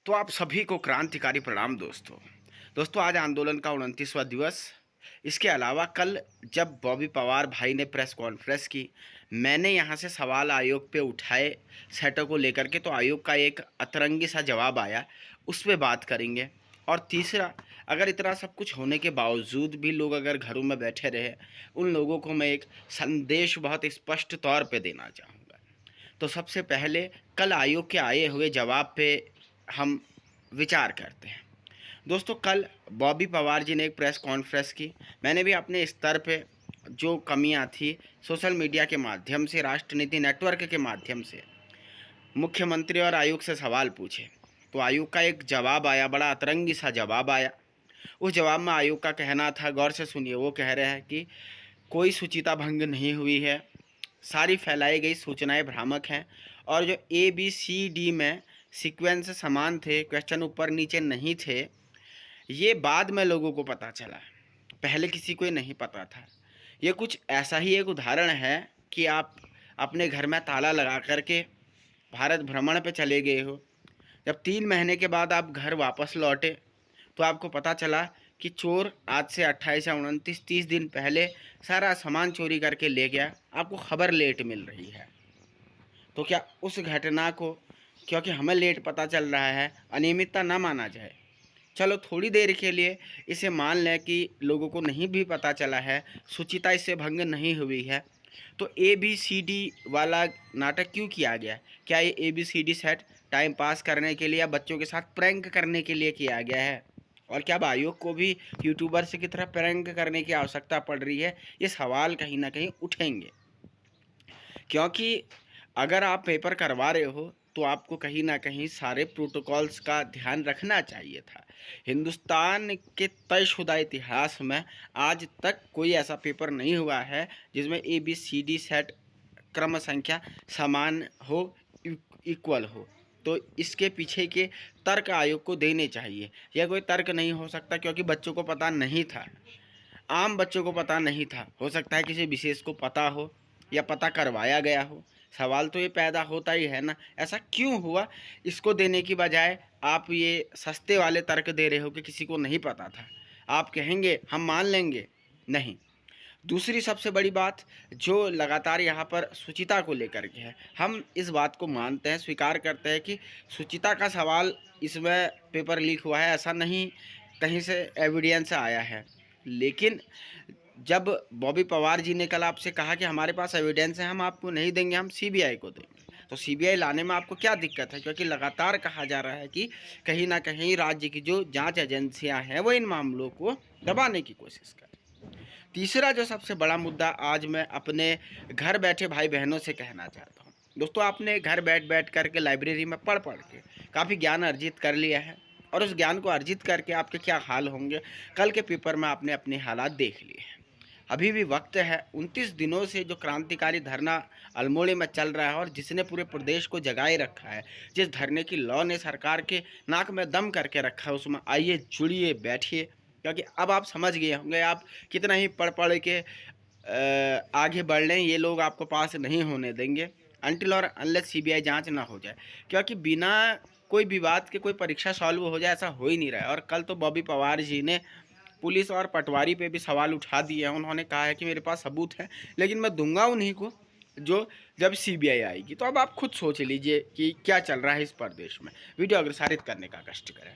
तो आप सभी को क्रांतिकारी प्रणाम दोस्तों। दोस्तों आज आंदोलन का 29वां दिवस। इसके अलावा कल जब बॉबी पवार भाई ने प्रेस कॉन्फ्रेंस की, मैंने यहाँ से सवाल आयोग पे उठाए सेटों को लेकर के, तो आयोग का एक अतरंगी सा जवाब आया, उस पर बात करेंगे। और तीसरा, अगर इतना सब कुछ होने के बावजूद भी लोग अगर घरों में बैठे रहे, उन लोगों को मैं एक संदेश बहुत स्पष्ट तौर पे देना चाहूँगा। तो सबसे पहले कल आयोग के आए हुए जवाब पे हम विचार करते हैं। दोस्तों कल बॉबी पवार जी ने एक प्रेस कॉन्फ्रेंस की। मैंने भी अपने स्तर पे जो कमियां थी सोशल मीडिया के माध्यम से, राष्ट्रनीति नेटवर्क के माध्यम से मुख्यमंत्री और आयोग से सवाल पूछे। तो आयोग का एक जवाब आया, बड़ा अतरंगी सा जवाब आया। उस जवाब में आयोग का कहना था, गौर से सुनिए, वो कह रहे हैं कि कोई सुचिता भंग नहीं हुई है, सारी फैलाई गई सूचनाएं भ्रामक हैं, और जो ABCD में सीक्वेंस समान थे, क्वेश्चन ऊपर नीचे नहीं थे, ये बाद में लोगों को पता चला, पहले किसी को नहीं पता था। ये कुछ ऐसा ही एक उदाहरण है कि आप अपने घर में ताला लगा करके भारत भ्रमण पे चले गए हो, जब 3 महीने के बाद आप घर वापस लौटे तो आपको पता चला कि चोर आज से 28 या 29 30 दिन पहले सारा सामान चोरी करके ले गया। आपको खबर लेट मिल रही है, तो क्या उस घटना को, क्योंकि हमें लेट पता चल रहा है, अनियमितता ना माना जाए? चलो थोड़ी देर के लिए इसे मान लें कि लोगों को नहीं भी पता चला है, शुचिता इससे भंग नहीं हुई है, तो ABCD वाला नाटक क्यों किया गया? क्या ये ABCD सेट टाइम पास करने के लिए या बच्चों के साथ प्रैंक करने के लिए किया गया है? और क्या अब आयोग को भी यूट्यूबर्स की तरह प्रैंक करने की आवश्यकता पड़ रही है? ये सवाल कहीं ना कहीं उठेंगे, क्योंकि अगर आप पेपर करवा रहे हो तो आपको कहीं ना कहीं सारे प्रोटोकॉल्स का ध्यान रखना चाहिए था। हिंदुस्तान के तयशुदा इतिहास में आज तक कोई ऐसा पेपर नहीं हुआ है जिसमें ABCD सेट क्रम संख्या समान हो, इक्वल हो। तो इसके पीछे के तर्क आयोग को देने चाहिए। यह कोई तर्क नहीं हो सकता, क्योंकि बच्चों को पता नहीं था, आम बच्चों को पता नहीं था। हो सकता है किसी विशेष को पता हो या पता करवाया गया हो। सवाल तो ये पैदा होता ही है ना, ऐसा क्यों हुआ? इसको देने की बजाय आप ये सस्ते वाले तर्क दे रहे हो कि किसी को नहीं पता था। आप कहेंगे हम मान लेंगे, नहीं। दूसरी सबसे बड़ी बात जो लगातार यहाँ पर शुचिता को लेकर के है, हम इस बात को मानते हैं, स्वीकार करते हैं कि शुचिता का सवाल इसमें पेपर लीक हुआ है, ऐसा नहीं कहीं से एविडेंस आया है। लेकिन जब बॉबी पवार जी ने कल आपसे कहा कि हमारे पास एविडेंस है, हम आपको नहीं देंगे, हम CBI को देंगे, तो CBI लाने में आपको क्या दिक्कत है? क्योंकि लगातार कहा जा रहा है कि कहीं ना कहीं राज्य की जो जांच एजेंसियां हैं वो इन मामलों को दबाने की कोशिश कर। तीसरा जो सबसे बड़ा मुद्दा आज मैं अपने घर बैठे भाई बहनों से कहना चाहता हूँ। दोस्तों आपने घर बैठ बैठ करके लाइब्रेरी में पढ़ पढ़ के काफ़ी ज्ञान अर्जित कर लिया है, और उस ज्ञान को अर्जित करके आपके क्या हाल होंगे कल के पेपर में आपने अपने हालात देख लिए हैं। अभी भी वक्त है। 29 दिनों से जो क्रांतिकारी धरना अल्मोड़े में चल रहा है और जिसने पूरे प्रदेश को जगाए रखा है, जिस धरने की लौ ने सरकार के नाक में दम करके रखा है, उसमें आइए जुड़िए, बैठिए, क्योंकि अब आप समझ गए होंगे। आप कितना ही पढ़ पढ़ के आगे बढ़ लें, ये लोग आपको पास नहीं होने देंगे अनटिल और अनलेस CBI जांच ना हो जाए, क्योंकि बिना कोई विवाद के कोई परीक्षा सॉल्व हो जाए ऐसा हो ही नहीं रहा है। और कल तो बॉबी पवार जी ने पुलिस और पटवारी पे भी सवाल उठा दिए हैं। उन्होंने कहा है कि मेरे पास सबूत है, लेकिन मैं दूंगा उन्हीं को जो जब CBI आएगी। तो अब आप खुद सोच लीजिए कि क्या चल रहा है इस प्रदेश में। वीडियो अग्रसारित करने का कष्ट करें।